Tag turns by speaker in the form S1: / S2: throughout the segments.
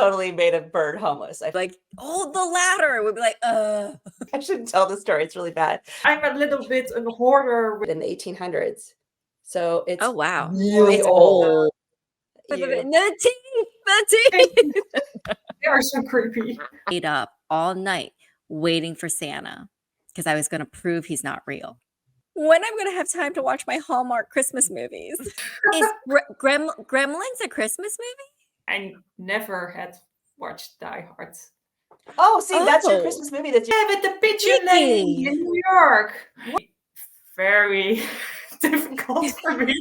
S1: totally made a bird homeless.
S2: Like, hold the ladder. We'd be like,
S1: I shouldn't tell the story. It's really bad.
S3: I'm a little bit a hoarder
S1: in the 1800s. So it's
S2: oh, wow.
S1: really
S2: It's
S1: old.
S2: The teeth.
S3: They are so creepy.
S2: Stayed up all night waiting for Santa because I was going to prove he's not real. When I'm going to have time to watch my Hallmark Christmas movies? Is Gremlins a Christmas movie?
S3: I never had watched Die Hard.
S1: Oh, see, that's your Christmas movie. That's
S3: yeah, with the pigeon lady in New York. Very difficult for me.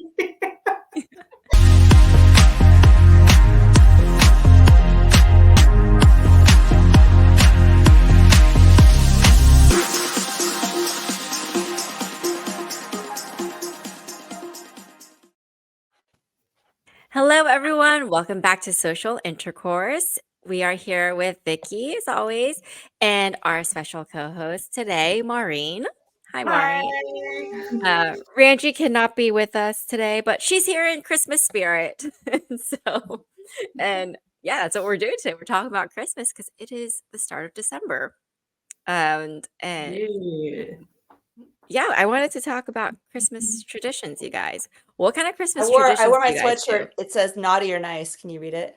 S2: Hello, everyone. Welcome back to Social Intercourse. We are here with Vicky, as always, and our special co-host today, Maureen. Hi, Maureen. Ranji cannot be with us today, but she's here in Christmas spirit. And yeah, that's what we're doing today. We're talking about Christmas because it is the start of December. And yeah, I wanted to talk about Christmas traditions, you guys. What kind of Christmas traditions?
S1: I wore my sweatshirt. It says naughty or nice. Can you read it?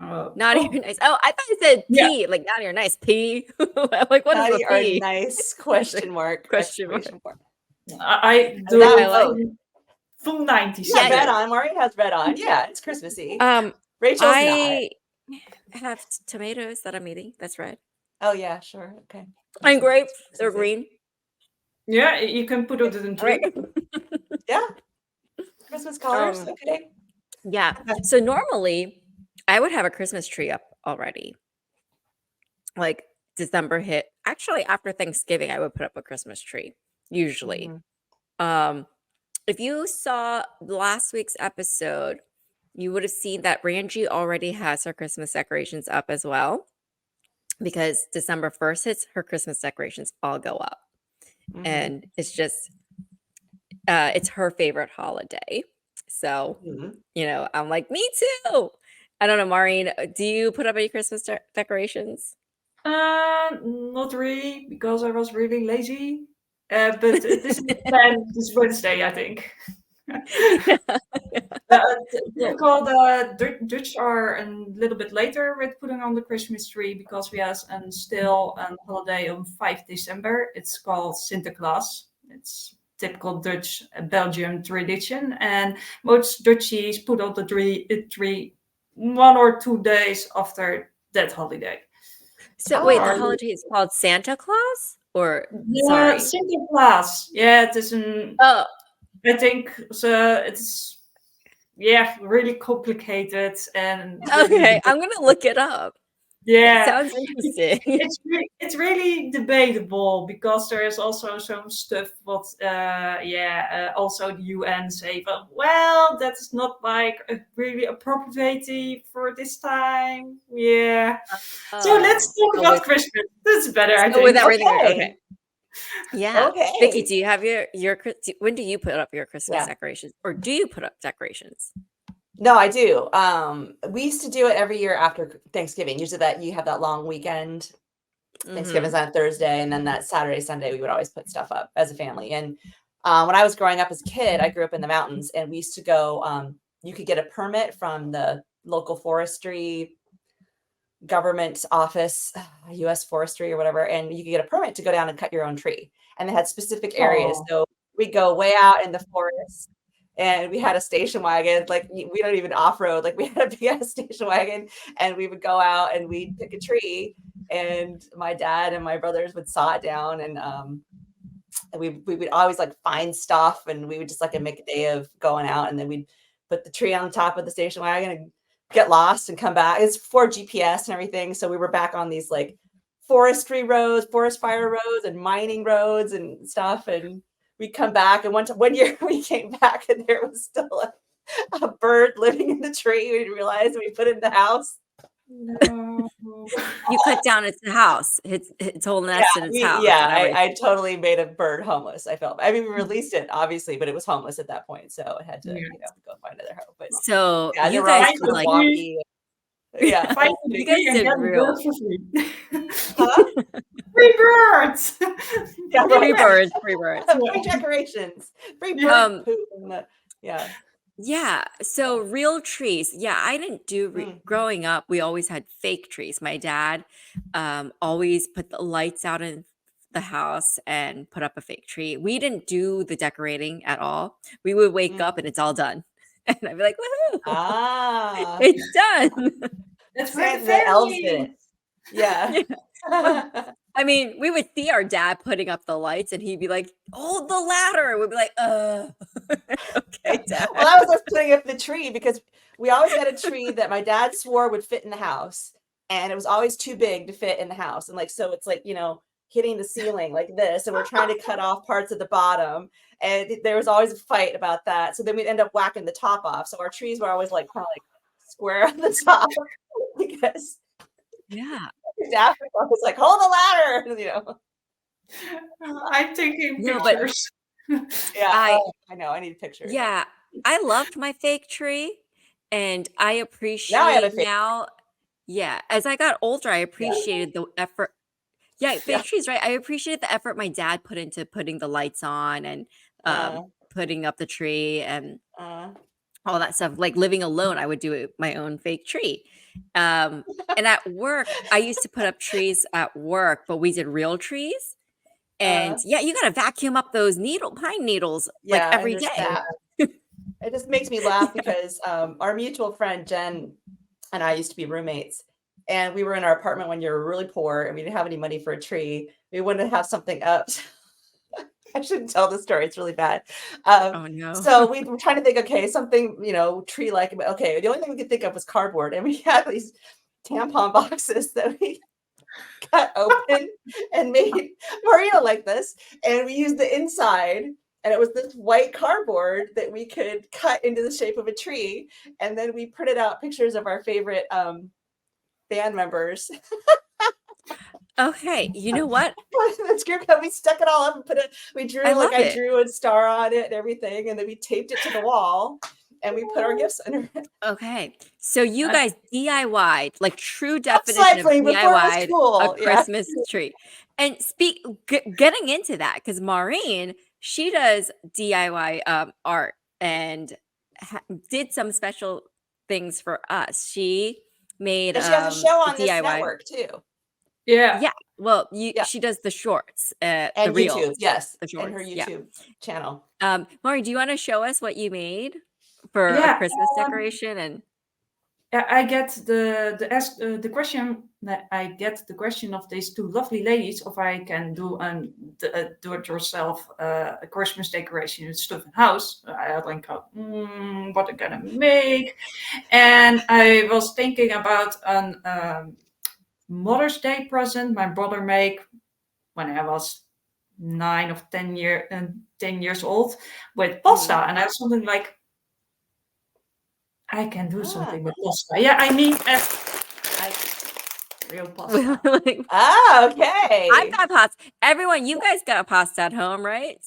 S2: Naughty or nice. Oh, I thought it said P, like naughty or nice. P. I'm like, what naughty is a P?
S1: Or nice? Question mark.
S2: Question mark.
S3: I do. I like full 90s.
S1: Yeah, red on. Maureen has red on. Yeah, it's Christmassy. Rachel's
S2: I have tomatoes that I'm eating. That's red.
S1: Oh yeah, sure. Okay.
S2: And grapes. They're green.
S3: Yeah, you can put it in tree.
S1: Yeah. Christmas colors. Okay.
S2: Yeah. So normally I would have a Christmas tree up already. Like December hit. Actually, after Thanksgiving, I would put up a Christmas tree, usually. Mm-hmm. If you saw last week's episode, you would have seen that Ranji already has her Christmas decorations up as well. Because December 1st hits, her Christmas decorations all go up. Mm-hmm. And it's just, it's her favorite holiday. So, you know, I'm like, me too. I don't know, Maureen, do you put up any Christmas decorations?
S3: Not really, because I was really lazy. But this is this Wednesday, I think. The Dutch are a little bit later with putting on the Christmas tree because we have still a holiday on 5 December. It's called Sinterklaas. It's typical Dutch Belgian tradition, and most Dutchies put on the tree 1 or 2 days after that holiday.
S2: So wait, the holiday is called Santa Claus, or
S3: sorry, Sinterklaas. Yeah, it is an. I think so. It's really complicated and.
S2: Okay, I'm gonna look it up.
S3: Yeah,
S2: it sounds interesting.
S3: It's really debatable because there is also some stuff what also the UN say, but well, that's not like really appropriate for this time. Yeah. So let's talk about Christmas. That's better, I think.
S2: With everything, okay. Yeah.
S1: Okay.
S2: Vicky, do you have your when do you put up your Christmas decorations, or do you put up decorations?
S1: No, I do. We used to do it every year after Thanksgiving. Usually that you have that long weekend. Thanksgiving's on Thursday, and then that Saturday, Sunday, we would always put stuff up as a family. And when I was growing up as a kid, I grew up in the mountains, and we used to go, you could get a permit from the local forestry government office, U.S. Forestry or whatever, and you could get a permit to go down and cut your own tree. And they had specific areas. So we'd go way out in the forest. And we had a station wagon, like we don't even off-road, like we had a big station wagon, and we would go out and we'd pick a tree, and my dad and my brothers would saw it down, and we would always like find stuff, and we would just like make a day of going out, and then we'd put the tree on top of the station wagon and get lost and come back. It's before GPS and everything, so we were back on these like forestry roads, forest fire roads, and mining roads and stuff, and we come back, and one year we came back and there was still a bird living in the tree. We didn't realize, and we put it in the house.
S3: No.
S2: You cut down its house, its whole nest in its house.
S1: Yeah, I totally made a bird homeless. I felt. I mean, we released it obviously, but it was homeless at that point, so it had to go find another home. But
S2: so you guys could like.
S1: Yeah.
S3: Find a
S2: You guys
S3: tree and
S2: did
S3: get a
S2: real.
S3: bird for free.
S1: Huh?
S3: Free birds!
S1: Yeah,
S2: Free
S1: right.
S2: birds, free birds.
S1: Free decorations. Free bird
S3: Yeah.
S1: poop. Yeah.
S2: Yeah. So real trees. Yeah, I didn't do
S1: Mm.
S2: growing up. We always had fake trees. My dad always put the lights out in the house and put up a fake tree. We didn't do the decorating at all. We would wake up and it's all done, and I'd be like, "Woohoo!
S1: Ah.
S2: It's done!"
S3: That's for the
S1: The elves did
S3: family.
S1: it. Yeah.
S2: Yeah. I mean, we would see our dad putting up the lights, and he'd be like, "Hold the ladder." We'd be like, okay, Dad."
S1: Well, that was us putting up the tree because we always had a tree that my dad swore would fit in the house, and it was always too big to fit in the house. And like, so it's like, hitting the ceiling like this, and we're trying to cut off parts of the bottom. And there was always a fight about that. So then we'd end up whacking the top off. So our trees were always like kind of like square on the top because
S2: Yeah.
S1: dad was like, hold the ladder,
S3: I'm taking
S2: No, but
S3: pictures.
S1: Yeah.
S2: I
S1: I know. I need pictures.
S2: yeah, I loved my fake tree, and I
S1: Now I have a
S2: appreciate
S1: fake.
S2: now. Yeah, as I got older, I
S1: Yeah.
S2: appreciated the effort. Yeah,
S1: Yeah.
S2: fake trees, right? I appreciated the effort my dad put into putting the lights on and
S1: Uh,
S2: putting up the tree and
S1: uh.
S2: all that stuff. Like living alone, I would do my own fake tree. And at work, I used to put up trees at work, but we did real trees. And yeah, you got to vacuum up those pine needles like
S1: Yeah,
S2: every
S1: and there's
S2: day.
S1: that. It just makes me laugh because our mutual friend Jen and I used to be roommates, and we were in our apartment when you were really poor and we didn't have any money for a tree. We wanted to have something up. I shouldn't tell the story; it's really bad.
S2: Oh no.
S1: So we were trying to think, okay, something tree-like. Okay, the only thing we could think of was cardboard, and we had these tampon boxes that we cut open and made Maria like this, and we used the inside, and it was this white cardboard that we could cut into the shape of a tree, and then we printed out pictures of our favorite band members.
S2: Okay, you know what?
S1: This group that we stuck it all up and we drew
S2: I love
S1: I
S2: it.
S1: drew a star on it and everything, and then we taped it to the wall and we put our gifts under it.
S2: Okay, so you guys DIY'd, like true definition of
S1: Upcycling before it was
S2: DIY'd a
S1: cool. Yeah.
S2: Christmas tree. And getting into that, because Maureen, she does DIY art and did some special things for us. She made
S1: And she has a show
S2: a
S1: on this
S2: DIY.
S1: network too.
S3: Yeah.
S2: Yeah, well,
S1: Yeah.
S2: she does the shorts, the
S1: And
S2: reels,
S1: YouTube, yes.
S2: the
S1: And her
S2: shorts. Yeah.
S1: YouTube channel.
S2: Maureen, do you want to show us what you made for a
S3: Yeah.
S2: Christmas decoration? And
S3: I get the question that I get the question of these two lovely ladies if I can do a do-it-yourself a Christmas decoration with stuff in house. I think, what I'm gonna make, and I was thinking about a Mother's Day present my brother made when I was 9 or 10 years old with pasta, and I was something like, I can do something with pasta. Yeah, I mean, real pasta.
S1: Okay.
S2: I've got pasta. Everyone, you guys got pasta at home, right?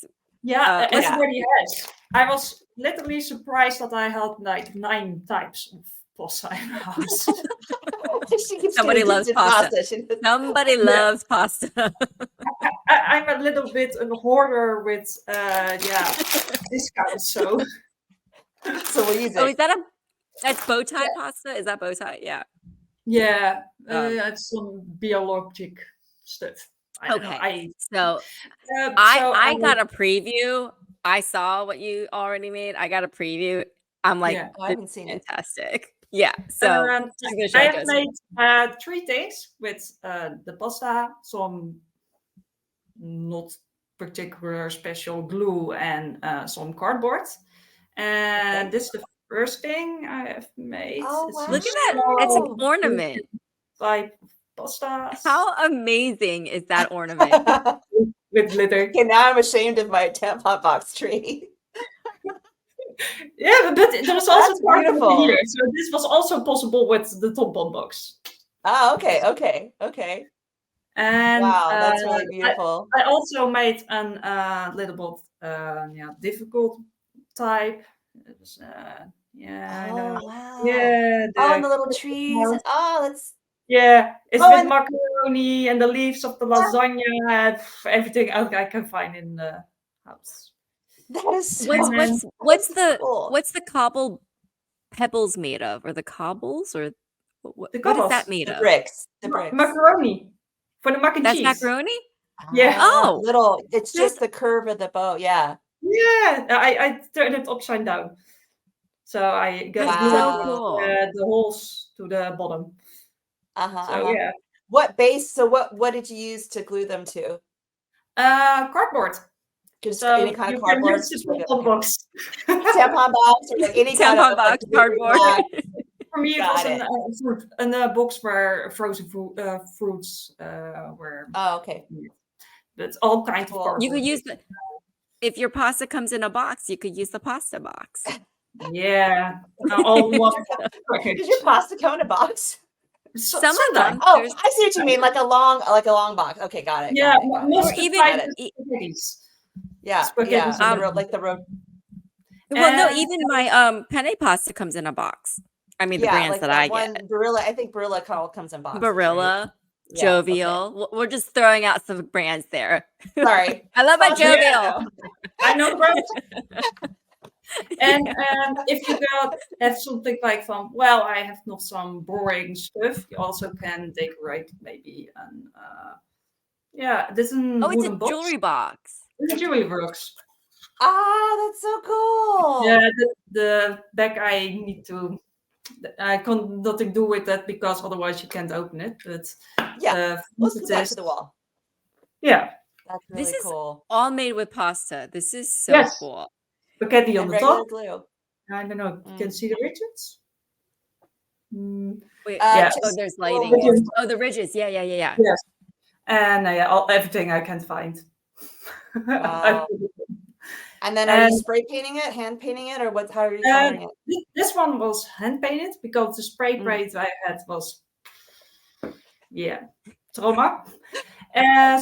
S3: Yeah,
S2: Yeah.
S3: everybody has. I was literally surprised that I had like 9 types of pasta in the house.
S2: Somebody loves pasta. Somebody loves pasta.
S3: I'm a little bit of a hoarder with discounts. So
S1: we'll use it.
S2: Oh, that's bow tie pasta? Is that bow tie? Yeah.
S3: Yeah, it's some biologic stuff. I don't know.
S2: I got a preview. I saw what you already made. I got a preview. I'm like,
S1: I haven't seen it.
S2: Fantastic. Yeah. So
S3: I have made 3 things with the pasta, some not particular special glue, and some cardboard. And this is the first thing I have made.
S1: Oh, wow.
S2: Look at that. It's an ornament.
S3: Like pasta.
S2: How amazing is that ornament?
S3: With glitter.
S1: Okay, now I'm ashamed of my tampon box tree.
S3: Yeah, but there was also
S1: beautiful
S3: here. So this was also possible with the tampon box.
S1: Oh, okay.
S3: And
S1: wow, that's really beautiful.
S3: I also made a little bit difficult type. It was, I know.
S1: Wow.
S3: Yeah.
S1: And the little trees. And, that's
S3: Yeah, it's
S1: Oh,
S3: with
S1: and-
S3: macaroni and the leaves of the lasagna and everything else I can find in the house.
S1: that is so
S2: What's
S1: cool.
S2: the cobble pebbles made of, or the cobbles, or what
S3: The
S2: is that
S3: cobbles.
S2: made
S1: The
S2: of?
S1: bricks. The bricks.
S3: Macaroni for the mac and
S2: That's
S3: cheese.
S2: macaroni?
S3: Yeah.
S2: Oh,
S1: little. It's
S2: that's-
S1: just the curve of the bow. Yeah.
S3: Yeah, I turned it upside down. So I got
S2: That's
S3: glued
S2: so
S3: up
S2: cool.
S3: the holes to the bottom. So yeah.
S1: What base? So what did you use to glue them to?
S3: Cardboard.
S1: Just
S3: So
S1: any kind
S3: you
S1: of
S3: can
S1: cardboard.
S3: use the tampon box.
S1: Tampon box or like any kind
S2: tampon
S1: of
S2: box,
S1: like,
S2: cardboard.
S3: For me, it
S1: Got
S3: was
S1: it.
S3: fruit, and a box where frozen fruits were.
S1: Oh, okay.
S3: But all kinds
S1: Cool.
S3: of cardboard.
S2: You could use if your pasta comes in a box, you could use the pasta box.
S3: Yeah. All one
S1: Did your pasta come in a box?
S2: Some of them.
S1: Oh, I see what you mean. Like a long box. Okay, got it.
S3: Yeah,
S1: got it.
S3: most
S2: Or even
S3: spaghettis.
S1: Yeah,
S3: Spaghettis
S1: yeah.
S3: in the-
S1: Like the road.
S2: Well, no, even my penne pasta comes in a box. I mean, the brands
S1: like
S2: that I
S1: one
S2: get.
S1: Barilla. I think Barilla comes in boxes.
S2: Barilla,
S1: right? Yeah, okay.
S2: Jovial. We're just throwing out some brands there.
S1: Sorry.
S2: I love my
S1: Sponsor,
S2: Jovial.
S3: I know the brands. And if you have something like I have not some boring stuff, you also can decorate maybe this is a
S2: Oh, it's a
S3: wooden box.
S2: jewelry box.
S3: It's a jewelry box.
S1: That's so cool.
S3: Yeah, the back I can't nothing do with that because otherwise you can't open it. But
S1: let's put that to the wall.
S3: Yeah,
S1: that's really
S2: This is
S1: cool.
S2: all made with pasta. This is so cool.
S3: Spaghetti on
S1: And
S3: the
S1: regular
S3: top.
S1: glue.
S3: I don't know. You can see the ridges.
S2: Wait,
S3: yeah.
S2: Oh, there's lighting.
S3: Ridges.
S2: Oh, the ridges. Yeah.
S3: Yes. And everything I can find.
S1: Wow. And then are you spray painting it, hand painting it, or how are you coloring it?
S3: This one was hand painted because the spray paint I had was trauma.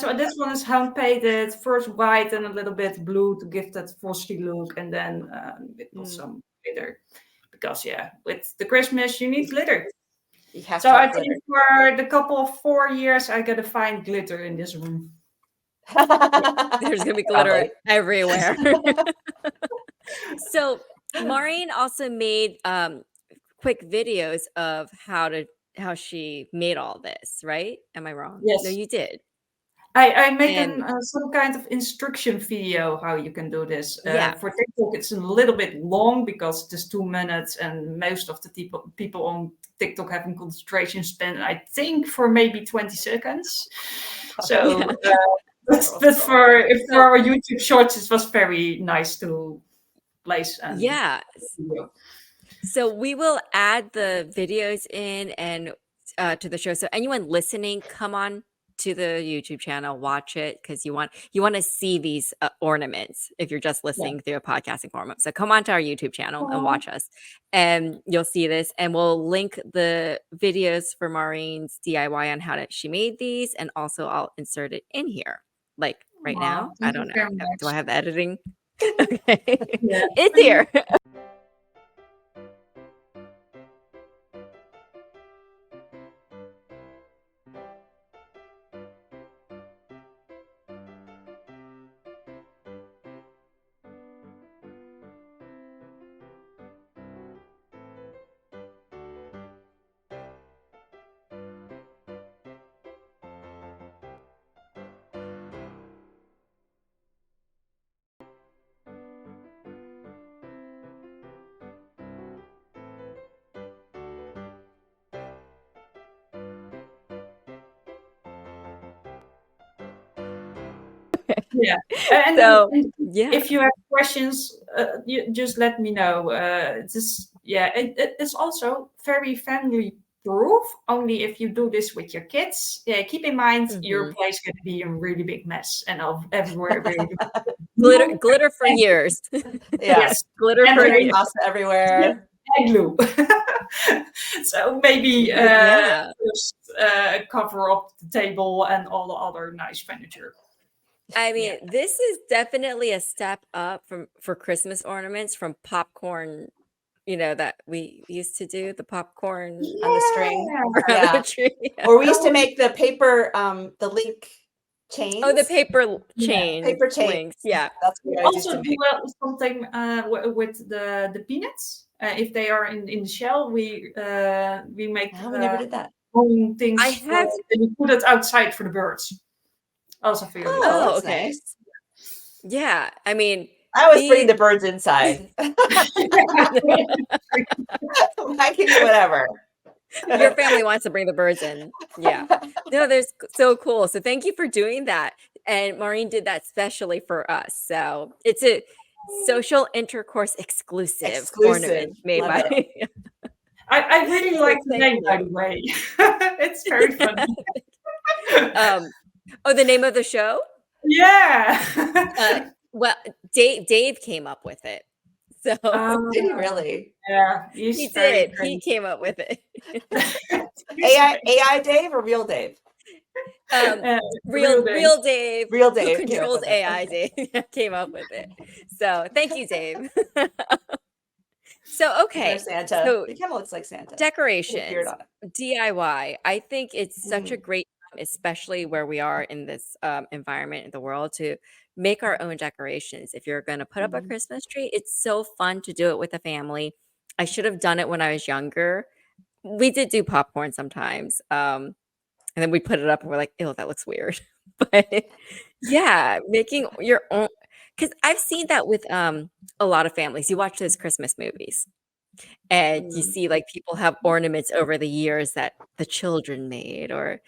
S3: So this one is hand painted, first white and a little bit blue to give that frosty look, and then with some glitter. Because with the Christmas you need glitter.
S1: You have
S3: so
S1: to
S3: I
S1: glitter.
S3: think for the couple of 4 years I gotta find glitter in this room.
S2: There's gonna be glitter everywhere. So Maureen also made quick videos of how she made all this, right? Am I wrong?
S3: Yes.
S2: No, you did.
S3: I make some kind of instruction video how you can do this. For TikTok, it's a little bit long because it's 2 minutes, and most of the people on TikTok have a concentration span, I think, for maybe 20 seconds. So, but for our YouTube Shorts, it was very nice to place.
S2: So we will add the videos in and to the show. So anyone listening, come on to the YouTube channel, watch it, because you want to see these ornaments if you're just listening through a podcasting format. So come on to our YouTube channel and watch us, and you'll see this, and we'll link the videos for Maureen's DIY on how she made these, and also I'll insert it in here like right now. I don't know. Do I have editing? Okay. It's here.
S3: If you have questions, you just let me know. It's also very family proof. Only if you do this with your kids. Keep in mind your place can be a really big mess, and everywhere
S2: glitter for years.
S1: Yes,
S2: glitter for years.
S1: Pasta everywhere.
S3: And glue. So maybe just cover up the table and all the other nice furniture.
S2: I mean, this is definitely a step up for Christmas ornaments from popcorn that we used to do, the popcorn
S1: On the string.
S2: around the
S1: Yeah.
S2: tree.
S1: Or we used to make the paper, the link
S2: Oh, the
S1: chains.
S2: paper
S3: Yeah.
S1: Paper chains.
S2: links. Yeah.
S1: That's what
S3: We
S1: we always used
S3: also
S1: to
S3: do
S1: make.
S3: something with the peanuts. If they are in the shell, we make
S1: Oh, we never did that.
S3: own things
S2: I have.
S3: and we put it outside for the birds. Also for your
S1: Oh,
S2: Oh,
S1: that's
S2: okay.
S1: nice.
S2: Yeah. I mean,
S1: I always bring the birds inside. I can do whatever.
S2: your family wants to bring the birds in. Yeah. No, there's so cool. So thank you for doing that. And Maureen did that specially for us. So it's a social intercourse exclusive
S1: Exclusive.
S2: ornament made
S1: Love
S2: by.
S1: it.
S3: I really like the
S2: Thank
S3: name, by
S2: you.
S3: the way. It's very funny.
S2: Oh, the name of the show?
S3: Yeah.
S2: Well, Dave came up with it. So
S1: Did he really?
S3: Yeah,
S2: he
S3: he's very
S2: did. He
S3: crazy.
S2: came up with it.
S1: AI Dave or real Dave?
S2: Real
S3: Dave.
S2: Dave,
S1: Real
S2: who
S1: Dave came up
S2: controls
S1: with it.
S2: AI Dave, came up with it. So thank you, Dave. So okay,
S1: There's Santa.
S2: so
S1: He kind of looks like Santa. With a beard
S2: decorations,
S1: on it.
S2: DIY. I think it's such a
S1: Mm.
S2: great time, especially where we are in this environment in the world, to make our own decorations. If you're going to put up a
S1: Mhm.
S2: Christmas tree, it's so fun to do it with a family. I should have done it when I was younger. We did do popcorn sometimes. And then we put it up and we're like, ew, that looks weird. But yeah, making your own, because I've seen that with a lot of families. You watch those Christmas movies and you
S1: Mm.
S2: see like people have ornaments over the years that the children made or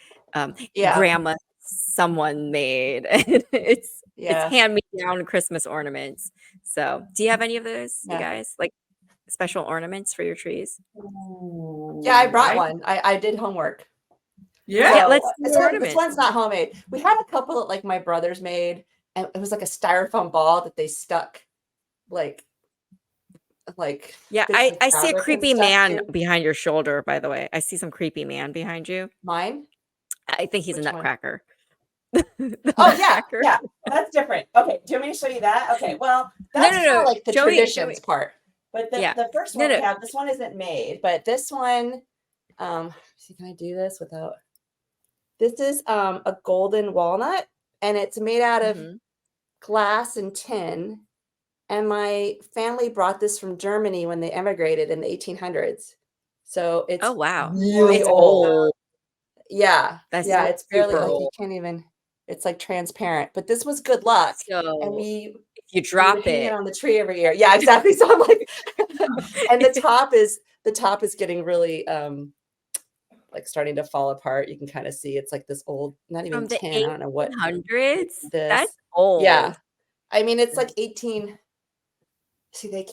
S1: Yeah.
S2: grandma someone made. And it's
S1: Yeah.
S2: hand-me-down Christmas ornaments. So do you have any of those, you
S1: Yeah.
S2: guys? Like special ornaments for your trees?
S1: Yeah, I brought
S3: Right?
S1: one. I did homework.
S3: Yeah.
S2: Yeah,
S1: So
S2: let's do
S1: this
S2: ornaments.
S1: one's not homemade. We had a couple that like my brothers made, and it was like a styrofoam ball that they stuck like
S2: Yeah,
S1: bits of
S2: I see a
S1: fabric and
S2: creepy
S1: stuff
S2: man
S1: to.
S2: behind your shoulder, by the way. I see some creepy man behind you.
S1: Mine?
S2: I think he's a
S1: Which one?
S2: nutcracker. The
S1: Oh yeah,
S2: nutcracker.
S1: yeah. That's different. Okay, do you want me to show you that? Okay, well,
S2: No,
S1: that's
S2: no,
S1: kind of
S2: no.
S1: like the
S2: Show me.
S1: traditions part. But
S2: Yeah.
S1: the first
S2: No,
S1: one we
S2: no.
S1: have, this one isn't made, but this one, see, can I do this without? This is a golden walnut, and it's made out of
S2: Mhm.
S1: glass and tin. And my family brought this from Germany when they emigrated in the 1800s. So it's
S2: Oh, wow.
S1: really
S2: It's
S1: old.
S2: old.
S1: Yeah.
S2: That's
S1: Yeah, it's barely
S2: super
S1: like you
S2: old.
S1: can't even, it's like transparent. But this was good luck. And
S2: So
S1: we
S2: if you
S1: would
S2: drop
S1: hang it
S2: it,
S1: on the tree every year. Yeah, exactly. So I'm like, and the top is getting really like starting to fall apart. You can kind of see it's like this old, not
S2: from
S1: even
S2: the
S1: tin. I don't know what
S2: 1800s, that's
S1: this.
S2: old.
S1: Yeah. I mean, it's like 18. See, they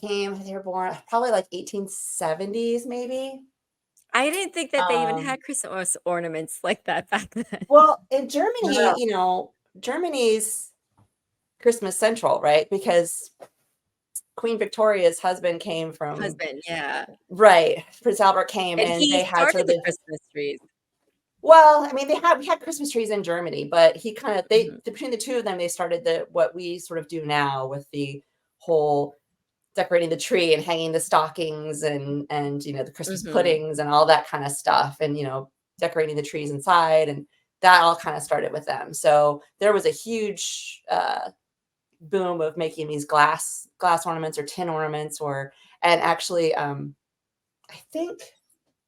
S1: were born probably like 1870s, maybe.
S2: I didn't think that they even
S1: Um,
S2: had Christmas ornaments like that back then.
S1: well, in Germany,
S3: Yeah.
S1: Germany's Christmas Central, right? Because Queen Victoria's husband came from,
S2: Husband, yeah.
S1: right, Prince Albert came
S2: And
S1: and
S2: he
S1: they had sort
S2: started
S1: of
S2: the
S1: the,
S2: Christmas trees.
S1: well, I mean, we had Christmas trees in Germany, but he kind of,
S2: Mhm.
S1: between the two of them, they started what we sort of do now with the whole decorating the tree and hanging the stockings and the Christmas
S2: Mhm.
S1: puddings and all that kind of stuff, and decorating the trees inside, and that all kind of started with them. So there was a huge boom of making these glass ornaments or tin ornaments, and actually I think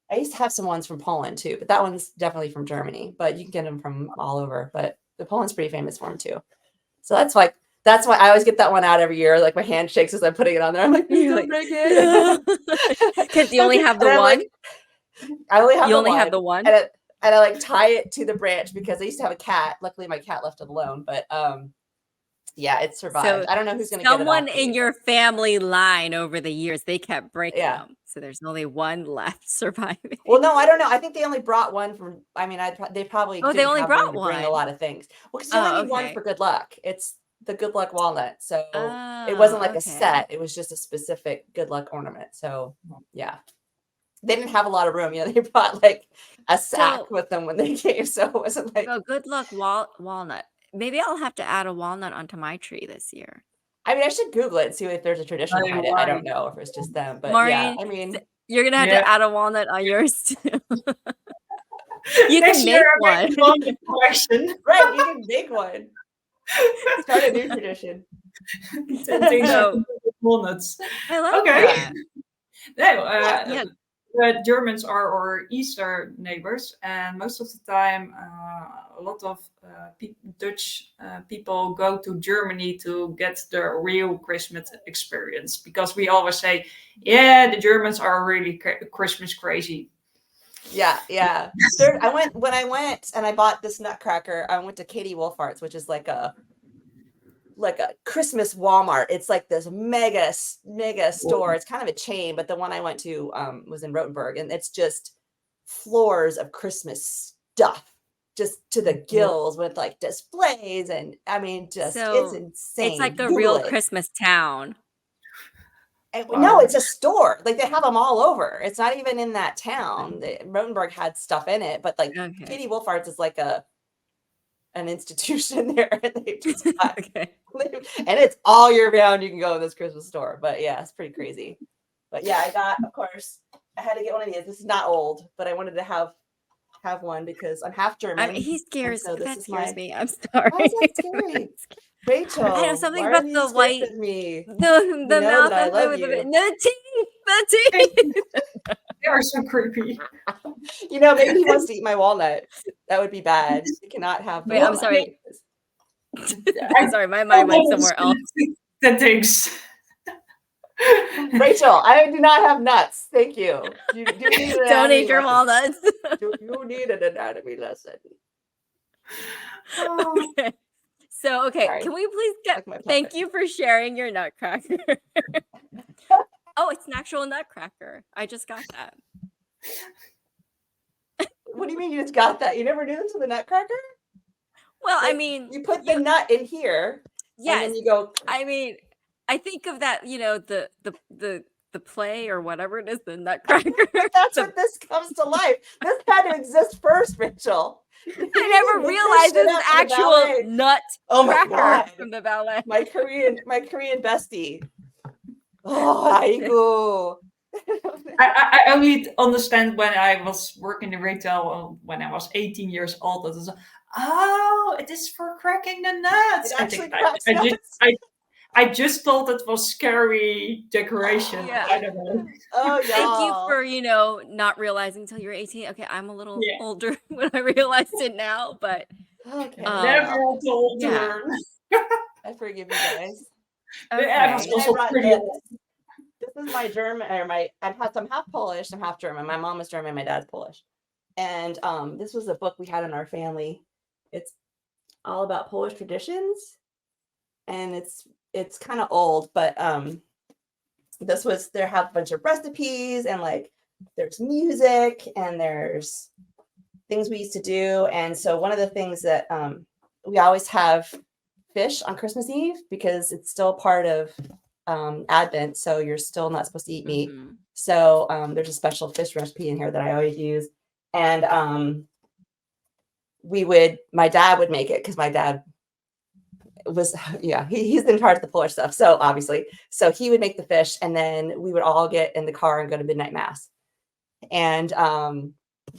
S1: I used to have some ones from Poland too, but that one's definitely from Germany, but you can get them from all over. But the Poland's pretty famous for them too. So that's why I always get that one out every year. Like my hand shakes as I'm putting it on there. I'm like, please
S2: You're
S1: don't
S2: like,
S1: break it.
S2: because you only have the
S1: And I'm
S2: one?
S1: like, I only have
S2: You
S1: the
S2: only have
S1: one.
S2: the one?
S1: And I like tie it to the branch because I used to have a cat. Luckily my cat left it alone. But yeah, it survived.
S2: So
S1: I don't know who's gonna get it
S2: someone
S1: off
S2: in
S1: me.
S2: your family line over the years, they kept breaking
S1: Yeah.
S2: them. So there's only one left surviving.
S1: Well, no, I don't know. I think they only brought one from. I mean, they probably
S2: Oh, they
S1: didn't
S2: only
S1: have room
S2: brought
S1: to bring a
S2: one.
S1: lot of things. Well, because you only
S2: Oh,
S1: need one
S2: okay.
S1: for good luck. It's the good luck walnut, so it wasn't
S2: Oh,
S1: like a
S2: okay.
S1: set. It was just a specific good luck ornament. So yeah, they didn't have a lot of room. They brought like a sack
S2: So,
S1: with them when they came, so it wasn't like.
S2: oh, good luck walnut. Maybe I'll have to add a walnut onto my tree this year.
S1: I mean, I should Google it and see if there's a tradition
S3: Oh,
S1: behind it. I don't
S3: right.
S1: know if it's just them, but yeah,
S2: Maureen,
S1: I mean,
S2: you're gonna have
S3: Yeah.
S2: to add a walnut on yours too. You
S3: Next
S2: can
S3: year,
S2: make
S3: I
S2: one.
S3: make one collection.
S1: right, you can make one. Start a new tradition.
S3: Things
S2: So-
S3: with walnuts.
S2: I like
S3: Okay.
S2: that.
S3: No,
S2: Yeah.
S3: the Germans are our Easter neighbors, and most of the time, a lot of Dutch people go to Germany to get the real Christmas experience, because we always say, yeah, the Germans are really Christmas crazy.
S1: Yeah. When I went and I bought this nutcracker, I went to Katie Wolfart's, which is like a Christmas Walmart. It's like this mega store. It's kind of a chain, but the one I went to was in Rothenburg, and it's just floors of Christmas stuff, just to the gills, with like displays, and I mean, just
S2: So,
S1: it's insane.
S2: It's like a
S1: Google
S2: real
S1: it.
S2: Christmas town.
S1: And,
S3: Wow.
S1: no, it's a store. Like, they have them all over. It's not even in that town. Rothenburg had stuff in it, but like
S2: Okay.
S1: Katie Wolfart's is like an institution there, and they just got,
S2: Okay.
S1: and it's all year round. You can go in this Christmas store, but yeah, it's pretty crazy. But yeah, of course, I had to get one of these. This is not old, but I wanted to have one because I'm half German.
S2: He scares.
S1: so this
S2: That
S1: is
S2: scares
S1: my-
S2: me. I'm sorry.
S1: Why is that scary? Rachel,
S2: I know something
S1: why
S2: about
S1: are you
S2: the
S1: scared
S2: white-
S1: of me?
S2: The
S1: know
S2: mouth
S1: that I
S2: open
S1: love
S2: with
S1: you.
S2: the teeth. The teeth.
S3: They are so creepy.
S1: Maybe he wants to eat my walnut. That would be bad. You cannot have the
S2: Wait, I'm
S1: walnut.
S2: sorry. Sorry, my mind went somewhere else.
S3: The things.
S1: Rachel, I do not have nuts. Thank you. You do need an
S2: Don't
S1: anatomy
S2: eat your
S1: lesson.
S2: walnuts.
S1: You need an anatomy lesson.
S2: Okay. So,
S1: Sorry.
S2: can we please get
S1: Like my
S2: thank
S1: puppet.
S2: you for sharing your nutcracker. Oh, it's an actual nutcracker. I just got that.
S1: What do you mean you just got that? You never knew this was a nutcracker?
S2: Well, I
S1: Like,
S2: mean,
S1: you put the nut in here,
S2: yes.
S1: and then you go.
S2: I mean, I think of that, the play or whatever it is, the nutcracker.
S1: That's
S2: The-
S1: what this comes to life. This had to exist first, Rachel.
S2: I never realized this is actual nut
S1: Oh my
S2: cracker
S1: god,
S2: from the ballet.
S1: my Korean bestie. Oh, aigu.
S3: I only understand when I was working in retail when I was 18 years old. It was, it is for cracking the nuts.
S1: It actually
S3: I
S1: cracks nuts.
S3: I just thought it was scary decoration.
S2: Yeah.
S3: I don't know.
S1: Oh,
S2: Thank you
S1: y'all.
S2: for, not realizing until you're 18. Okay, I'm a little
S3: Yeah.
S2: older when I realized it now, but
S1: Okay,
S3: Never told to
S2: yeah.
S3: learn.
S1: I forgive you guys.
S3: Yeah,
S2: okay.
S3: it was also
S1: brought
S3: pretty
S1: this.
S3: old.
S1: This is my German, or I'm half Polish, I'm half German. My mom is German, my dad's Polish. And this was a book we had in our family. It's all about Polish traditions, and it's kind of old, but there have a bunch of recipes, and like there's music, and there's things we used to do. And so one of the things that we always have fish on Christmas Eve, because it's still part of Advent, so you're still not supposed to eat meat.
S2: Mhm.
S1: So there's a special fish recipe in here that I always use, and my dad would make it, because my dad was he's in charge of the Polish stuff, so obviously, so he would make the fish, and then we would all get in the car and go to midnight mass, and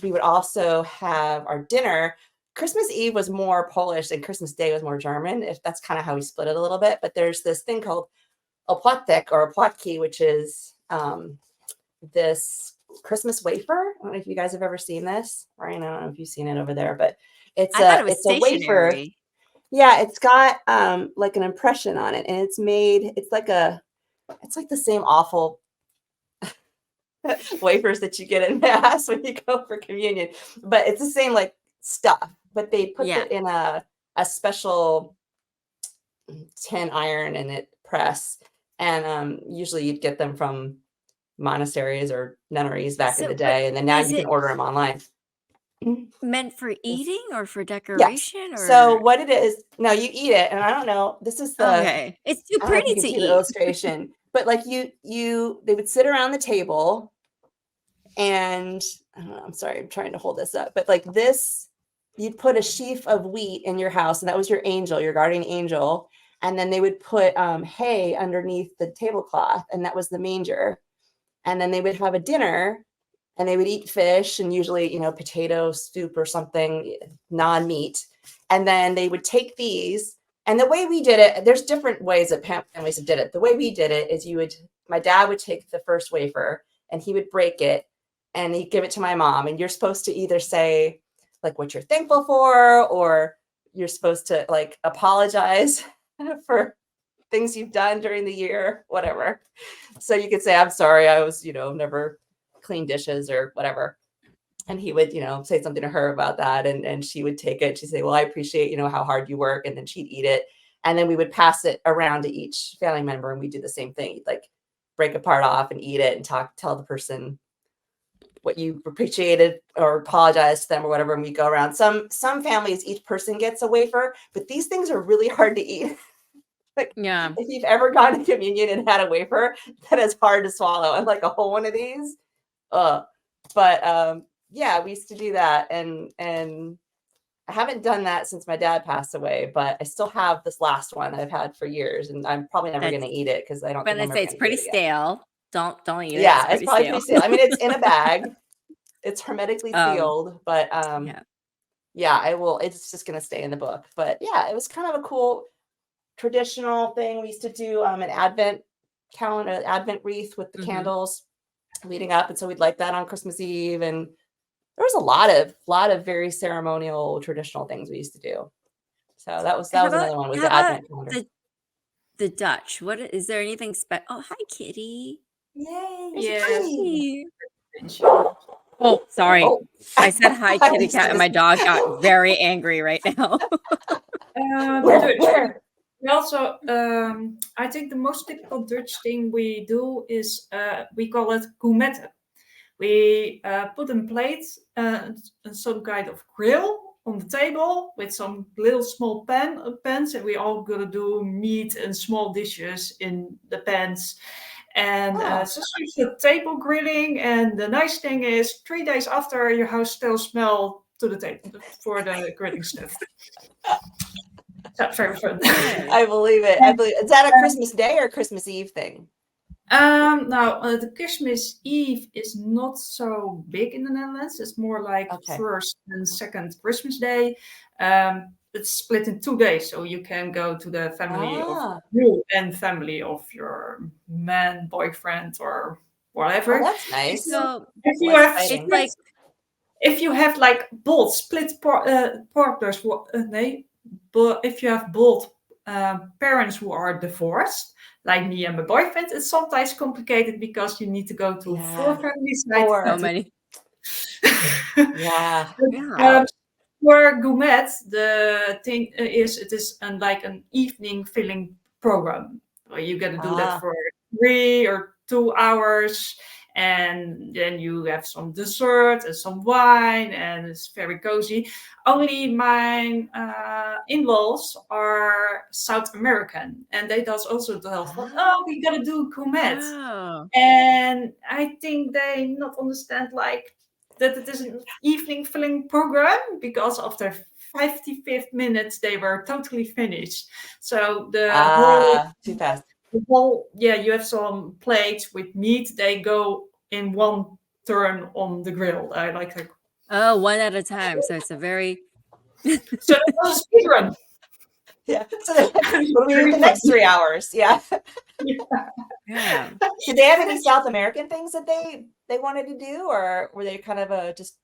S1: we would also have our dinner. Christmas Eve was more Polish and Christmas Day was more German, if that's kind of how we split it a little bit. But there's this thing called opłatek or opłatki, which is this Christmas wafer. I don't know if you guys have ever seen this. Ryan, I don't know if you've seen it over there, but
S2: I thought it was
S1: it's a wafer.
S2: stationary.
S1: Yeah, it's got like an impression on it, and it's like the same awful wafers that you get in mass when you go for communion, but it's the same like stuff, but they put it in a special tin iron and it press, and usually you'd get them from monasteries or nunneries back in the day, and then now you can order them online.
S2: Meant for eating or for decoration? Or
S1: So what it is, no, you eat it, and I don't know, this is the
S2: okay, it's too
S1: I don't know if
S2: pretty
S1: you can
S2: to
S1: see
S2: eat.
S1: the illustration, but like they would sit around the table, and I don't know, I'm sorry, I'm trying to hold this up, but like this, you'd put a sheaf of wheat in your house, and that was your angel, your guardian angel, And then they would put hay underneath the tablecloth, and that was the manger. And then they would have a dinner, and they would eat fish and usually, potato soup or something, non-meat. And then they would take these. And the way we did it, there's different ways that families did it. The way we did it is my dad would take the first wafer and he would break it and he'd give it to my mom. And you're supposed to either say like what you're thankful for, or you're supposed to like apologize for things you've done during the year, whatever. So you could say, I'm sorry, I was, never clean dishes or whatever. And he would, say something to her about that. And she would take it. She'd say, well, I appreciate, how hard you work. And then she'd eat it. And then we would pass it around to each family member. And we do the same thing. You'd like break a part off and eat it and tell the person what you appreciated or apologize to them or whatever. And we go around. Some families, each person gets a wafer, but these things are really hard to eat. Like,
S2: Yeah.
S1: if you've ever gone to communion and had a wafer, that is hard to swallow. And like a whole one of these. But yeah, we used to do that. And I haven't done that since my dad passed away, but I still have this last one I've had for years. And I'm probably never going to eat it because I don't
S2: When
S1: think
S2: they
S1: I'm
S2: say
S1: ever
S2: it's
S1: gonna
S2: pretty
S1: do it again.
S2: stale, don't eat it.
S1: Yeah, it's probably pretty stale. I mean, it's in a bag. It's hermetically sealed, but yeah, I will. It's just going to stay in the book. But yeah, it was kind of a cool traditional thing. We used to do an Advent calendar, Advent wreath with the candles leading up. And so we'd light that on Christmas Eve. And there was a lot of very ceremonial, traditional things we used to do. So that was another one, was the Advent calendar.
S2: The Dutch. What is there anything special? Oh, hi, kitty.
S1: Yay.
S3: Yes.
S2: Oh, sorry.
S1: Oh.
S2: I said hi, kitty cat, and my dog got very angry right now.
S3: Dutch. We also, I think the most typical Dutch thing we do is we call it gourmetten. We put in plates some kind of grill on the table with some little small pans, and we all gonna do meat and small dishes in the pans. And so it's the table grilling, and the nice thing is 3 days after, your house still smells to the table for the grilling stuff. That's very fun.
S1: I believe it. Is that a Christmas Day or Christmas Eve thing?
S3: Now, the Christmas Eve is not so big in the Netherlands. It's more like first and second Christmas Day. It's split in 2 days, so you can go to the family of you and family of your man, boyfriend, or whatever.
S1: Oh, that's nice.
S2: So
S3: if you have like both split partners, but if you have both parents who are divorced, like me and my boyfriend, it's sometimes complicated because you need to go to 4 families.
S2: So many.
S3: For gourmet, the thing is, it is like an evening filling program. You got to do that for 3 or 2 hours. And then you have some dessert and some wine, and it's very cozy. Only my in-laws are South American, and they does also tell, we gotta do gourmet. And I think they not understand like that it is an evening filling program, because after 55 minutes they were totally finished. So the whole
S1: too fast.
S3: You have some plates with meat. They go in one turn on the grill. I like it.
S2: Oh, one at a time. So it's a very.
S3: So that was a speed run.
S1: Yeah. So we'll do the next 3 hours. Yeah.
S2: Yeah.
S1: Did they have any South American things that they wanted to do, or were they kind of just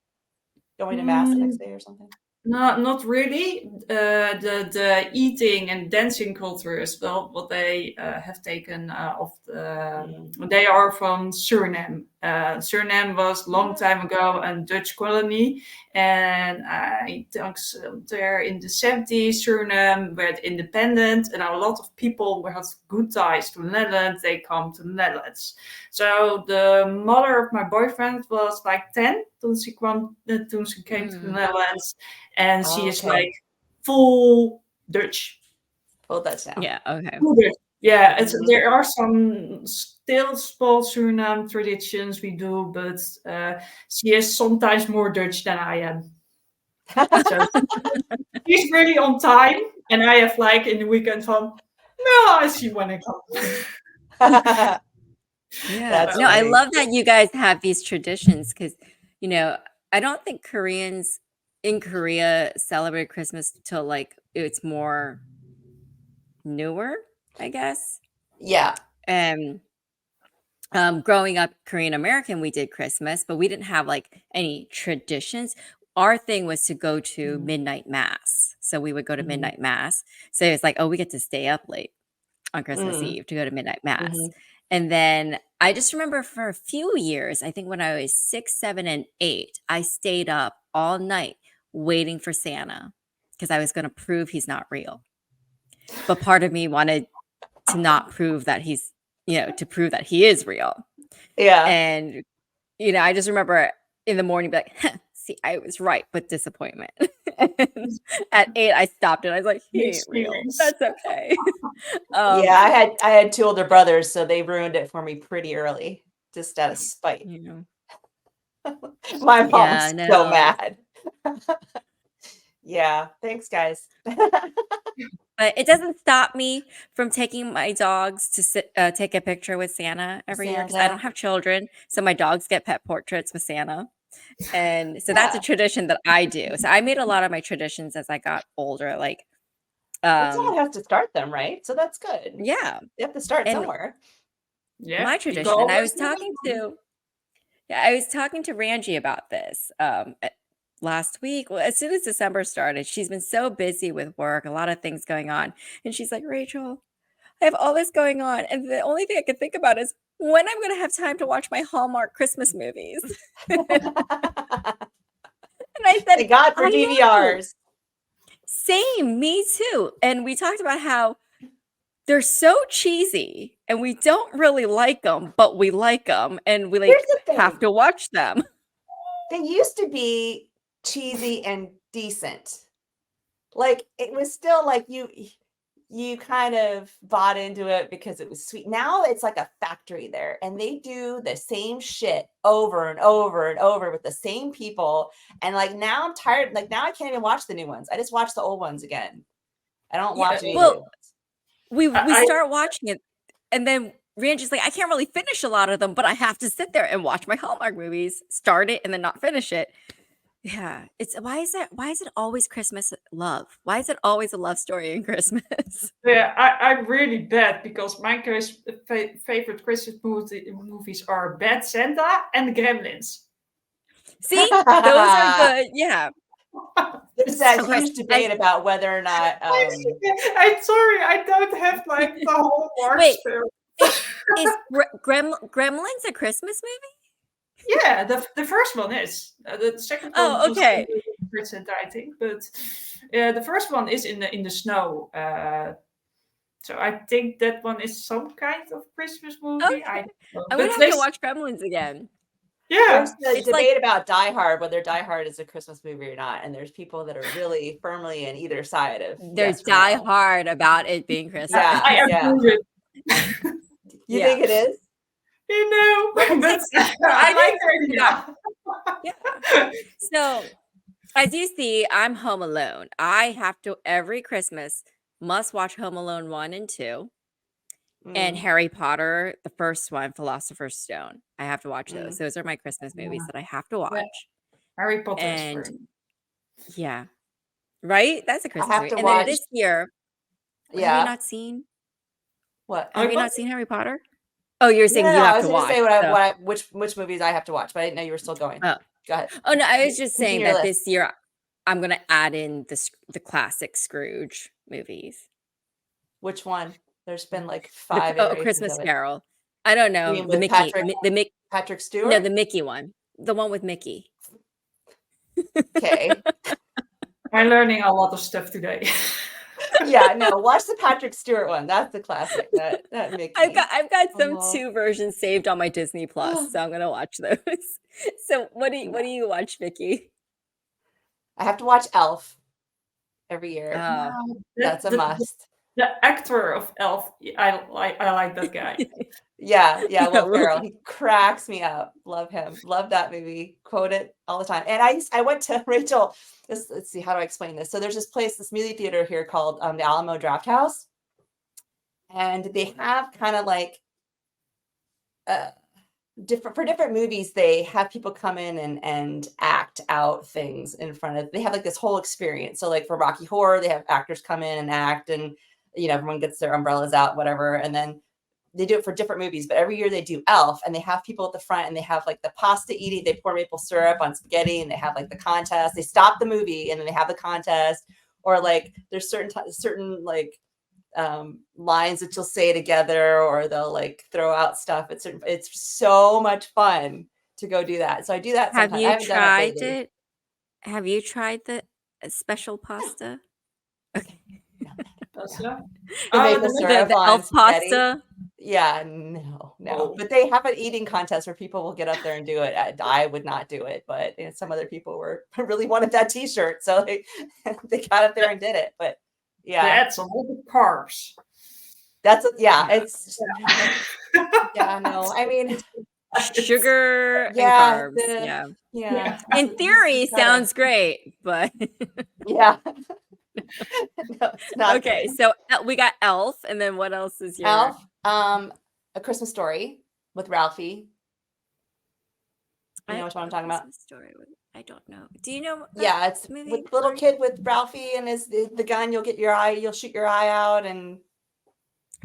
S1: going to mass the next day or something?
S3: No, not really. The eating and dancing culture is well what they have taken of the. They are from Suriname. Suriname was long time ago a Dutch colony, and I think there in the 70s Suriname were independent, and a lot of people who have good ties to the Netherlands, they come to the Netherlands. So the mother of my boyfriend was like 10 when she came to the Netherlands. And she is like full Dutch.
S1: Full Dutch now.
S2: Yeah, okay.
S3: Full Dutch. Yeah, there are some still small Suriname traditions we do, but she is sometimes more Dutch than I am. So she's really on time, and I have like in the weekend fun. No, I see when it comes.
S2: Yeah.
S1: That's
S2: No, I
S1: funny.
S2: love that you guys have these traditions because, I don't think Koreans in Korea celebrate Christmas till like it's more newer, I guess.
S1: Yeah.
S2: And growing up Korean American, we did Christmas, but we didn't have like any traditions. Our thing was to go to
S1: Mhm.
S2: midnight mass. So we would go to
S1: Mhm.
S2: midnight mass. So it's like, oh, we get to stay up late on Christmas
S1: Mm.
S2: Eve to go to midnight mass.
S1: Mhm.
S2: And then I just remember for a few years, I think when I was 6, 7, and 8, I stayed up all night waiting for Santa because I was going to prove he's not real. But part of me wanted to not prove that to prove that he is real.
S1: Yeah.
S2: And, I just remember in the morning, be like, see, I was right, but disappointment. And at 8, I stopped it. I was like, he ain't
S3: Mixed
S2: real.
S3: feelings.
S2: That's okay.
S1: Yeah, I had 2 older brothers, so they ruined it for me pretty early, just out of spite. My mom
S2: Yeah,
S1: was so
S2: no.
S1: mad. Yeah, thanks, guys.
S2: But it doesn't stop me from taking my dogs to take a picture with Santa every year because I don't
S1: Santa.
S2: have children. So my dogs get pet portraits with Santa. And so that's a
S1: Yeah,
S2: tradition that I do. So I made a lot of my traditions as I got older. Like,
S1: well, someone has to start them, right? So that's good.
S2: yeah.
S1: You have to start
S2: And
S1: somewhere.
S3: Yeah,
S2: my
S3: you
S2: tradition, and
S3: go
S2: I
S3: with
S2: was
S3: the
S2: talking
S3: one.
S2: to, yeah, I was talking to Rangie about this last week. Well, as soon as December started, she's been so busy with work, a lot of things going on. And she's like, Rachel, I have all this going on, and the only thing I can think about is when I'm gonna have time to watch my Hallmark Christmas movies. And I said,
S1: Thank God for
S2: I know.
S1: DVRs.
S2: Same, me too. And we talked about how they're so cheesy and we don't really like them, but we like them and we
S1: Here's
S2: like
S1: the
S2: have
S1: thing.
S2: to watch them.
S1: They used to be cheesy and decent. Like, it was still like you kind of bought into it because it was sweet. Now it's like a factory there, and they do the same shit over and over and over with the same people. And like now I'm tired. Like now I can't even watch the new ones. I just watch the old ones again. I don't
S2: Yeah.
S1: watch any of the new
S2: Well,
S1: ones.
S2: we
S3: I
S2: start watching it and then Randy's like, I can't really finish a lot of them, but I have to sit there and watch my Hallmark movies, start it and then not finish it. Yeah. It's why is it always Christmas love? Why is it always a love story in Christmas?
S3: Yeah, I'm really bad because my favorite Christmas movies are Bad Santa and Gremlins.
S2: See? Those are good. Yeah.
S1: There's that
S2: Of course.
S1: huge debate about whether or not
S3: I'm sorry, I don't have like the whole Mark
S2: Wait,
S3: spirit.
S2: is Gremlins a Christmas movie?
S3: Yeah, the first one is. The second one
S2: Oh,
S3: just
S2: okay.
S3: Bad Santa, I think, but the first one is in the snow. So I think that one is some kind of Christmas movie. I
S2: Okay.
S3: don't know.
S2: I'm
S3: But
S2: gonna have to watch Gremlins again.
S3: yeah,
S1: there's the
S2: It's like
S1: debate about Die Hard, whether Die Hard is a Christmas movie or not. And there's people that are really firmly in either side of
S2: there's
S1: yes or
S2: Die
S1: no.
S2: Hard about it being Christmas.
S1: Yeah,
S3: I
S1: yeah.
S3: agree with.
S1: You
S2: Yeah.
S1: think it is?
S3: You know,
S2: Well,
S3: but
S2: I
S3: I like
S2: do
S3: the
S2: that.
S3: idea.
S2: Yeah. So as you see, I'm home alone. I have to every Christmas must watch Home Alone 1 and 2 and
S1: Mm,
S2: Harry Potter, the first one, Philosopher's Stone. I have to watch those.
S1: mm.
S2: Those are my Christmas movies
S3: Yeah.
S2: that I have to
S3: Yeah,
S2: watch.
S3: Harry Potter is
S2: And
S3: for me.
S2: yeah, right? That's a
S1: I
S2: Christmas
S1: have
S2: movie.
S1: to
S2: And then
S1: watch.
S2: this year, have you
S1: Yeah.
S2: not seen
S1: What?
S2: have
S3: Harry
S2: you
S3: Potter?
S2: not seen Harry Potter? Oh, you're
S1: No,
S2: saying
S1: no,
S2: you
S1: I
S2: have
S1: was
S2: to
S1: going to
S2: watch.
S1: say
S2: So,
S1: which movies I have to watch, but I didn't know you were still going.
S2: oh.
S1: Go ahead.
S2: Oh no, I was just
S1: Continue
S2: saying
S1: your
S2: that
S1: list.
S2: this year I'm gonna add in the classic Scrooge movies.
S1: Which one? There's been like 5
S2: A
S1: iterations
S2: Christmas
S1: of it.
S2: Carol. I don't
S1: You
S2: know
S1: mean
S2: the
S1: with
S2: Mickey,
S1: Patrick
S2: the
S1: Patrick
S2: no,
S1: Stewart?
S2: the Mickey one, the one with Mickey.
S1: Okay.
S3: I'm learning a lot of stuff today.
S1: Yeah, no, watch the Patrick Stewart one. That's the classic. That Mickey.
S2: I've got some
S1: Oh.
S2: 2 versions saved on my Disney Plus, so I'm gonna watch those. So what do you watch, Vicky?
S1: I have to watch Elf every year.
S2: Oh,
S1: That's a must.
S3: The actor of Elf, I like that guy.
S1: Yeah,
S2: yeah,
S1: Will Ferrell. He cracks me up. Love him. Love that movie. Quote it all the time. And I went to Rachel. Let's see, how do I explain this? So there's this place, this movie theater here called the Alamo Draft House. and they have kind of like different movies. They have people come in and act out things in front of. They have like this whole experience. So like for Rocky Horror, they have actors come in and act, and everyone gets their umbrellas out, whatever, and then they do it for different movies. But every year they do Elf, and they have people at the front, and they have like the pasta eating. They pour maple syrup on spaghetti, and they have like the contest. They stop the movie, and then they have the contest. Or like there's certain like lines that you'll say together, or they'll like throw out stuff. It's so much fun to go do that. So I do that
S2: Have
S1: sometimes. I
S2: you
S1: haven't done it
S2: tried
S1: lately.
S2: it? Have you tried the special pasta? Okay.
S3: Pasta?
S1: The maple
S3: the
S1: syrup
S2: The
S1: on
S2: elf
S1: spaghetti.
S2: pasta?
S1: Yeah, no.
S3: Oh.
S1: But they have an eating contest where people will get up there and do it. I would not do it, but some other people really wanted that T-shirt, so they got up there and did it. But yeah,
S3: That's a lot of carbs.
S1: it's yeah, no. I mean,
S2: Sugar and
S1: yeah,
S2: carbs.
S1: yeah.
S2: In theory, sounds great, but
S1: Yeah. No, it's not
S2: okay.
S1: good.
S2: So we got Elf, and then what else is your
S1: Elf, A Christmas Story with Ralphie. You know what I'm talking about?
S2: Christmas Story. I don't know. Do you know?
S1: Yeah, it's
S2: movie,
S1: with little
S2: Maureen?
S1: kid with Ralphie and the gun. You'll shoot your eye out, and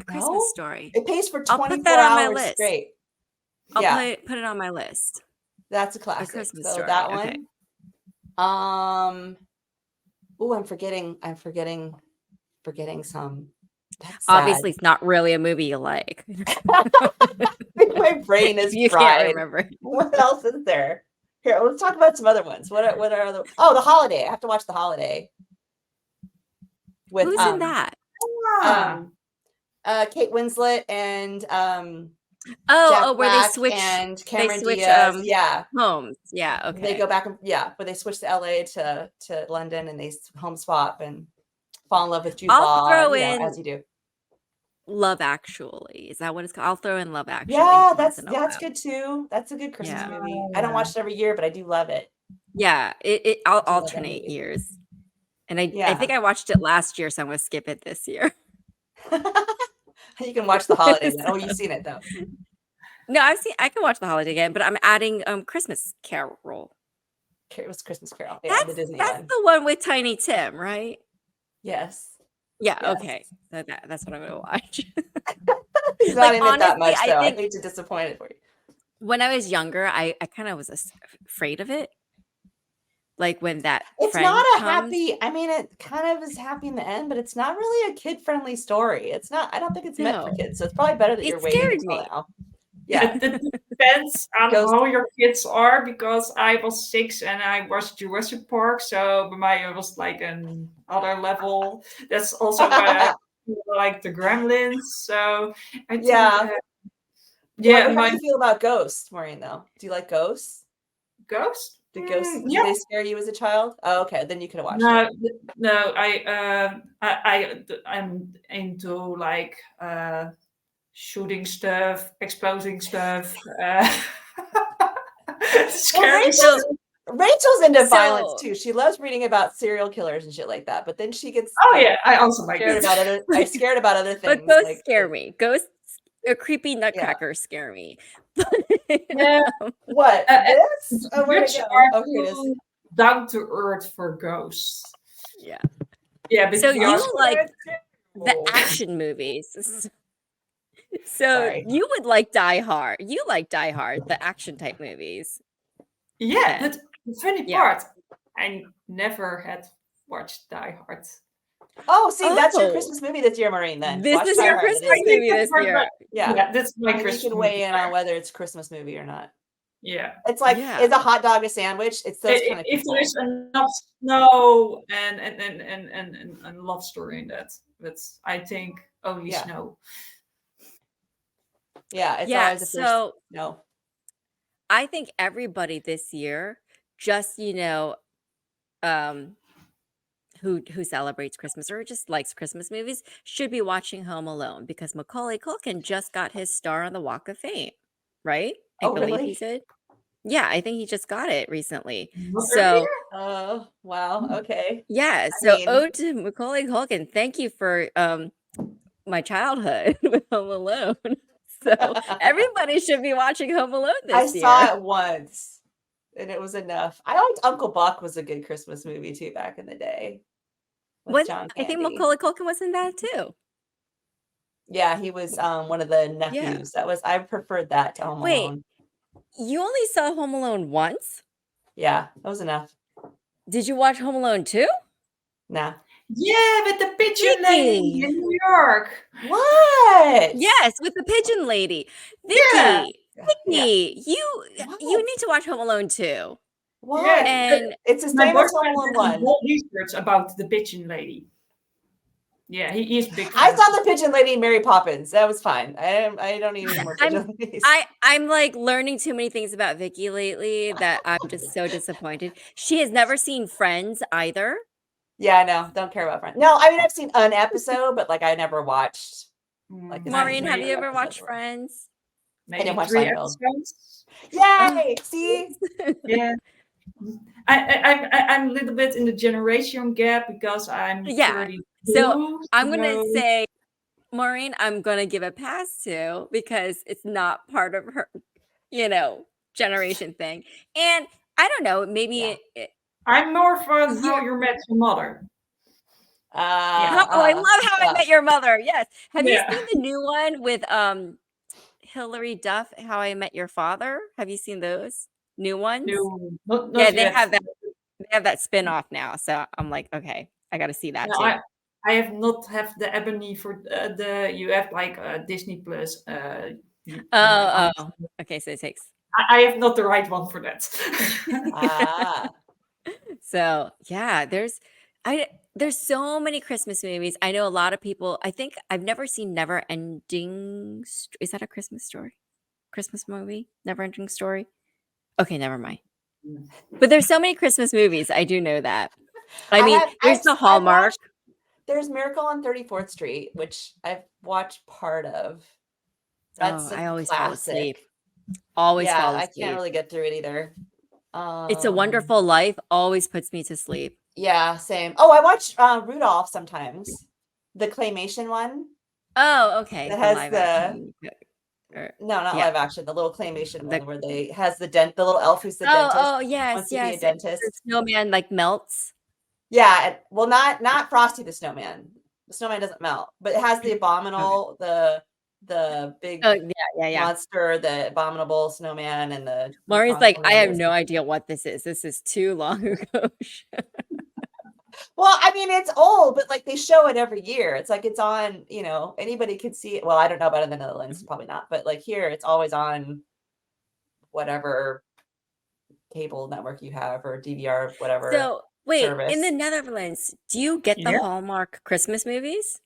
S2: A Christmas Story.
S1: it pays for
S2: I'll
S1: 24
S2: put that on my
S1: hours
S2: list.
S1: straight.
S2: I'll put it on my list.
S1: That's a classic.
S2: Christmas
S1: So
S2: Story,
S1: that
S2: okay.
S1: one. Oh, I'm forgetting some. That's
S2: Obviously, it's not really a movie you like.
S1: My brain is
S2: You
S1: fried.
S2: can't remember.
S1: What else is there? Here, let's talk about some other ones. What are other? Oh, The Holiday. I have to watch The Holiday. With
S2: Who's in that?
S1: Kate Winslet and
S2: Oh, where they
S1: Black
S2: switch
S1: and Cameron
S2: switch,
S1: Diaz. Yeah,
S2: homes. Yeah, okay.
S1: they go back and where they switch to LA to London, and they home swap and fall in love with Jude
S2: I'll
S1: Law.
S2: throw in
S1: as you do.
S2: Love Actually. Is that what it's called? I'll throw in Love Actually.
S1: Yeah,
S2: once
S1: that's
S2: in a while.
S1: good too. That's a good Christmas
S2: Yeah.
S1: movie. I don't watch it every year, but I do love it.
S2: Yeah, I'll
S1: love that
S2: alternate
S1: movie.
S2: years. And I think I watched it last year, so I'm going to skip it this year.
S1: You can watch The Holiday. Oh, you've seen it though.
S2: No, I can watch The Holiday again, but I'm adding Christmas Carol.
S1: It was Christmas Carol. Yeah, the Disney
S2: That's
S1: one.
S2: the one with Tiny Tim, right?
S1: Yes.
S2: Yeah,
S1: Yes.
S2: okay. So that's what I'm going to watch.
S1: He's not in it that
S2: honestly,
S1: much, though. I
S2: think
S1: hate to disappoint it for you.
S2: when I was younger, I kind of was afraid of it. Like when that
S1: It's
S2: friend
S1: not a
S2: comes.
S1: happy. I mean, it kind of is happy in the end, but it's not really a kid-friendly story. It's not. I don't think it's meant for
S2: No.
S1: kids. So it's probably better that
S2: It
S1: you're waiting
S2: scared
S1: until
S2: me.
S1: now. Yeah,
S3: It depends on
S1: Goes-
S3: how your kids are, because I was 6 and I watched Jurassic Park, so by my it was like another level. That's also why I like the Gremlins. So I think,
S1: Yeah.
S3: yeah,
S1: How do you feel about Ghosts, Maureen? Though, do you like Ghosts?
S3: Ghost.
S1: Did Ghosts? Did
S3: Yeah.
S1: they scare you as a child? Oh, okay. Then you could have watched it.
S3: No. I'm into like shooting stuff, exploding stuff. Scary stuff.
S1: Rachel's into
S2: So-
S1: violence too. She loves reading about serial killers and shit like that. But then she gets
S3: Oh yeah, I also like
S1: scared
S3: it.
S1: about other. I'm scared about other things.
S2: But ghosts
S1: like-
S2: scare me. Ghosts, creepy nutcrackers scare me.
S3: Yeah.
S1: What? This? Oh, where
S3: Which
S1: did it
S3: are
S1: go? Okay, it is.
S3: too down to earth for ghosts.
S2: Yeah.
S3: Yeah, but
S2: So
S3: the
S2: you
S3: Oscar-
S2: like the action movies. So
S1: Sorry.
S2: you would like Die Hard. You like Die Hard, the action type movies.
S3: Yeah, but the funny
S2: Yeah.
S3: part, I never had watched Die Hard.
S1: Oh, see, that's your
S2: Oh.
S1: Christmas movie this year, Maureen. Then
S2: This
S1: Watch
S2: is
S1: Die
S2: your
S1: Hard. It
S2: Christmas
S1: is.
S2: movie this
S3: Hard,
S2: year.
S1: Yeah,
S3: That's my
S1: and you
S3: Christmas
S1: can weigh
S3: movie.
S1: in on whether it's a Christmas movie or not.
S3: Yeah.
S1: It's like,
S2: Yeah.
S1: is a hot dog a sandwich? It's those kind of
S3: If
S1: people.
S3: there is enough snow and love story in that, that's I think only
S1: Yeah.
S3: snow.
S1: Yeah, it's
S2: Yeah.
S1: always if there's
S2: So
S1: no.
S2: I think everybody this year, just who celebrates Christmas or just likes Christmas movies, should be watching Home Alone because Macaulay Culkin just got his star on the Walk of Fame, right? I
S1: Oh,
S2: believe
S1: really?
S2: he did. Yeah, I think he just got it recently.
S3: Not
S2: So
S3: earlier?
S1: Oh, wow. Okay.
S2: yeah, so
S1: mean-
S2: ode to Macaulay Culkin. Thank you for my childhood with Home Alone. So everybody should be watching Home Alone
S1: I
S2: this
S1: saw
S2: year.
S1: it once, and it was enough. I liked Uncle Buck was a good Christmas movie too back in the day with
S2: What?
S1: John
S2: I think
S1: Candy.
S2: Macaulay Culkin was in that too.
S1: Yeah, he was one of the
S2: Yeah.
S1: nephews. I preferred that to Home
S2: Wait,
S1: Alone.
S2: you only saw Home Alone once?
S1: Yeah, that was enough.
S2: Did you watch Home Alone 2?
S1: Nah.
S3: Yeah, with the pigeon lady
S2: Vicky.
S3: in New York.
S1: What?
S2: Yes, with the pigeon lady.
S3: Yeah.
S2: Vicky,
S1: Yeah.
S2: you
S1: What?
S2: need to watch Home Alone 2.
S1: Why?
S3: Yeah.
S2: And
S1: It's the
S3: My
S1: same as Home
S3: boyfriend
S1: Alone
S3: did a
S1: 1.
S3: whole research about the pigeon lady. Yeah, he is big
S1: I
S3: fan.
S1: saw the pigeon lady in Mary Poppins. That was fine. I don't need any more pigeon ladies.
S2: I'm like learning too many things about Vicky lately that I'm just so disappointed. She has never seen Friends either.
S1: Yeah, I know. Don't care about Friends. No, I mean I've seen an episode, but like I never watched. Like
S2: Maureen, have you ever
S1: episode
S2: watched
S1: one.
S2: Friends?
S3: Maybe
S1: didn't watch
S3: 3
S1: Seinfeld.
S3: episodes.
S1: Yay! See,
S3: Yeah. I'm a little bit in the generation gap because I'm
S2: Yeah.
S3: 32.
S2: So I'm gonna
S3: so-
S2: say, Maureen, I'm gonna give a pass to because it's not part of her, generation thing. And I don't know, maybe
S1: Yeah.
S3: I'm more for
S2: Yeah.
S3: How You Met Your Mother.
S2: I love How I Met Your Mother. Yes. Have you
S3: Yeah.
S2: seen the new one with Hilary Duff, How I Met Your Father? Have you seen those new ones?
S3: No, not
S2: Yeah, they
S3: yet.
S2: have that spin-off now. So I'm like, okay, I gotta see that
S3: No,
S2: too.
S3: I have not have the Ebony for you have like Disney Plus.
S2: Oh, okay. So it takes.
S3: I have not the right one for that.
S2: So yeah, there's so many Christmas movies. I know a lot of people. I think I've never seen Never Ending. Is that a Christmas story? Christmas movie? Never Ending Story? Okay, never mind. But there's so many Christmas movies. I do know that. I mean, there's the Hallmark.
S1: There's Miracle on 34th Street, which I've watched part of. That's
S2: I always
S1: classic.
S2: fall asleep. Always fall asleep.
S1: I can't really get through it either.
S2: It's a Wonderful Life. Always puts me to sleep.
S1: Yeah, same. Oh, I watch Rudolph sometimes. The claymation one.
S2: Oh, okay.
S1: That has
S2: live
S1: the
S2: action.
S1: no, not
S2: Yeah.
S1: live action. The little claymation one where they has the little elf who's the dentist.
S2: Oh, yes,
S1: wants to be a
S2: yes.
S1: dentist.
S2: The snowman like melts.
S1: Yeah, well, not Frosty the Snowman. The snowman doesn't melt, but it has the abominable, the big
S2: Yeah.
S1: monster, the abominable snowman, and the.
S2: Maureen's like, I have no idea what this is. This is too long ago.
S1: Well, I mean, it's old, but like they show it every year. It's like it's on, anybody could see it. Well, I don't know about in the Netherlands, probably not, but like here, it's always on whatever cable network you have or DVR, whatever.
S2: So wait,
S1: service.
S2: in the Netherlands, do you get the Hallmark Christmas movies?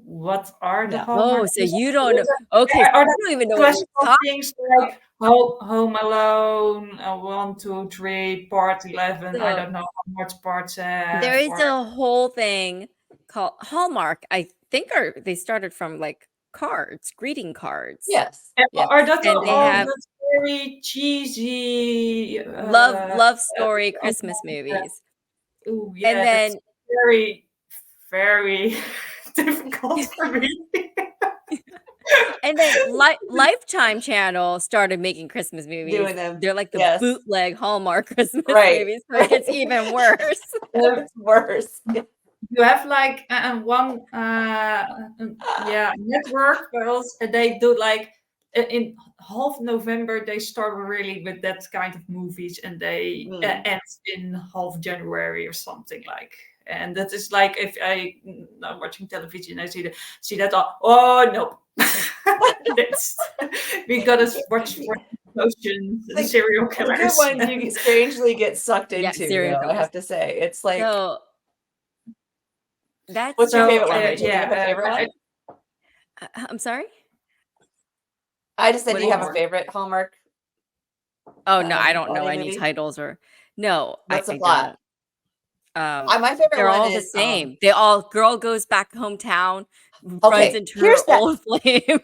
S3: What are the
S1: No.
S3: Hallmark?
S2: Oh, so you don't know. Okay,
S3: Are
S2: I don't even know what
S3: classical
S2: you're talking
S3: things like Home Alone, 1, 2, 3, Part 11. I don't know how much parts.
S2: There is a whole thing called Hallmark. I think they started from like cards, greeting cards.
S1: Yes.
S3: Are that
S2: And
S3: all
S2: they have
S3: the very cheesy
S2: love story Christmas movies.
S3: Ooh, yeah,
S2: And then
S3: that's very, very difficult for me.
S2: and then Lifetime Channel started making Christmas movies.
S1: Doing them.
S2: They're like the bootleg Hallmark Christmas
S1: Right.
S2: movies. So it gets even worse.
S1: It's worse.
S3: You have like one network girls, and they do like in half November they start really with that kind of movies, and they end in half January or something like. And that is like if I'm watching television, I see that. Oh no, we gotta watch for emotions and serial killers.
S1: The good ones you strangely get sucked into.
S2: serial
S1: I have to say, it's like.
S2: So that's
S1: what's your favorite one? Do you have a favorite one?
S2: I'm sorry.
S1: I just said, do you have a favorite Hallmark?
S2: Oh no, I don't know
S1: holiday
S2: any
S1: movie?
S2: titles or no.
S1: What's
S2: I
S1: the plot?
S2: don't.
S1: My favorite
S2: they're
S1: one
S2: all
S1: is
S2: the same. They all girl goes back hometown, runs
S1: Okay,
S2: into her
S1: here's that.
S2: old flame.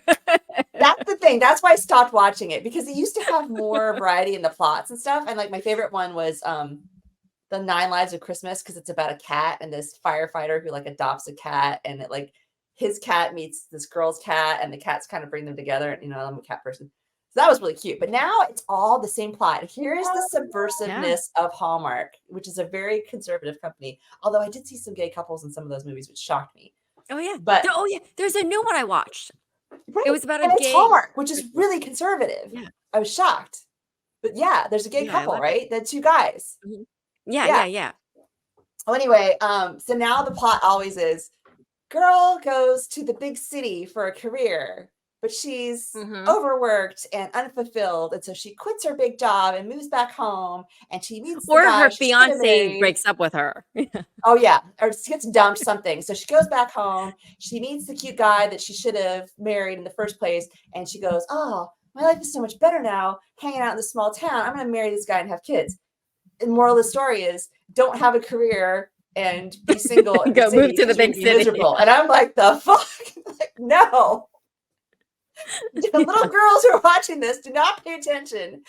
S1: That's the thing. That's why I stopped watching it, because it used to have more variety in the plots and stuff. And like my favorite one was the 9 Lives of Christmas, because it's about a cat and this firefighter who like adopts a cat, and it like his cat meets this girl's cat, and the cats kind of bring them together. And I'm a cat person. So that was really cute. But now it's all the same plot. Here's the subversiveness of Hallmark, which is a very conservative company. Although I did see some gay couples in some of those movies, which shocked me.
S2: Oh yeah.
S1: But
S2: There's a new one I watched.
S1: right.
S2: It was about
S1: and
S2: a
S1: it's
S2: gay
S1: Hallmark, which is really conservative.
S2: Yeah.
S1: I was shocked. But yeah, there's a gay couple, right? The two guys.
S2: Yeah.
S1: Well, anyway, so now the plot always is girl goes to the big city for a career, but she's overworked and unfulfilled. And so she quits her big job and moves back home, and she meets the guy
S2: her
S1: she should've
S2: fiance
S1: married.
S2: breaks up with her.
S1: Oh yeah, or she gets dumped something. So she goes back home. She meets the cute guy that she should have married in the first place, and she goes, "Oh, my life is so much better now, hanging out in this small town. I'm going to marry this guy and have kids." And moral of the story is, don't have a career and be single and
S2: Go move to the big city.
S1: miserable. And I'm like, the fuck? Like, no. The little girls who are watching this, do not pay attention.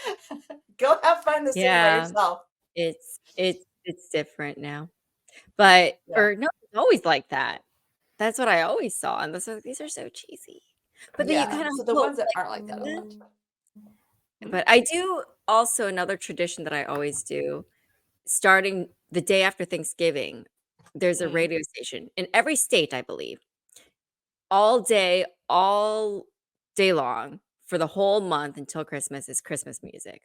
S1: Go have fun in the city by yourself.
S2: It's different now. But or no, it's always like that. That's what I always saw. And these are so cheesy. But then you kind of
S1: so the ones that aren't like that.
S2: But I do also another tradition that I always do, starting the day after Thanksgiving, there's a radio station in every state, I believe, all day long for the whole month until Christmas is Christmas music.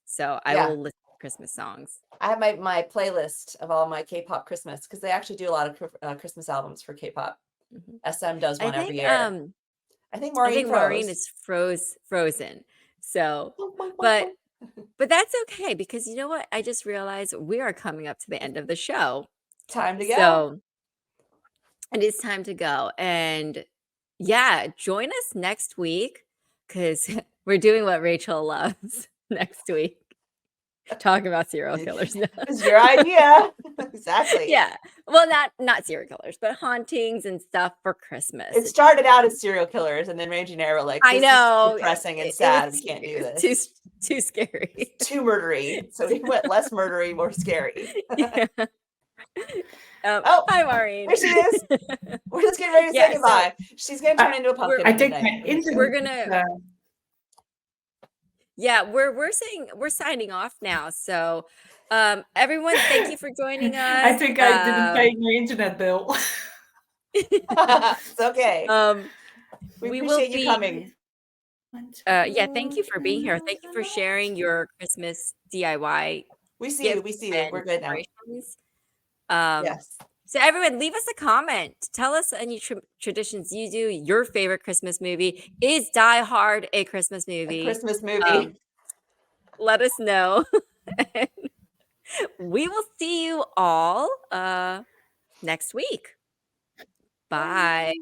S2: So I will listen to Christmas songs.
S1: I have my playlist of all my K-pop Christmas, because they actually do a lot of Christmas albums for K-pop. SM does one every year. I think Maureen
S2: is frozen. So, but that's okay, because you know what? I just realized we are coming up to the end of the show.
S1: Time to go.
S2: So it is time to go. And yeah, join us next week, because we're doing what Rachel loves next week. Talking about serial killers.
S1: It's your idea. Exactly.
S2: Yeah. Well, not serial killers, but hauntings and stuff for Christmas.
S1: It started out as serial killers, and then Range and Air were like, this
S2: I know,
S1: is depressing and sad. We can't do this.
S2: Too scary.
S1: It's too murdery. So we went less murdery, more scary.
S2: Yeah. Hi, Maureen.
S1: There she is. We're just getting ready to say goodbye. She's going to turn into a pumpkin.
S3: I think my internet.
S2: We're gonna. Yeah, we're signing off now. So, everyone, thank you for joining us.
S3: I think I didn't pay my internet bill.
S1: It's okay. We appreciate you coming.
S2: Yeah, thank you for being here. Thank you for sharing your Christmas DIY.
S1: We see you. We're good now.
S2: Yes. So everyone, leave us a comment. Tell us any traditions you do. Your favorite Christmas movie. Is Die Hard a Christmas movie?
S1: A Christmas movie.
S2: Let us know. We will see you all next week. Bye.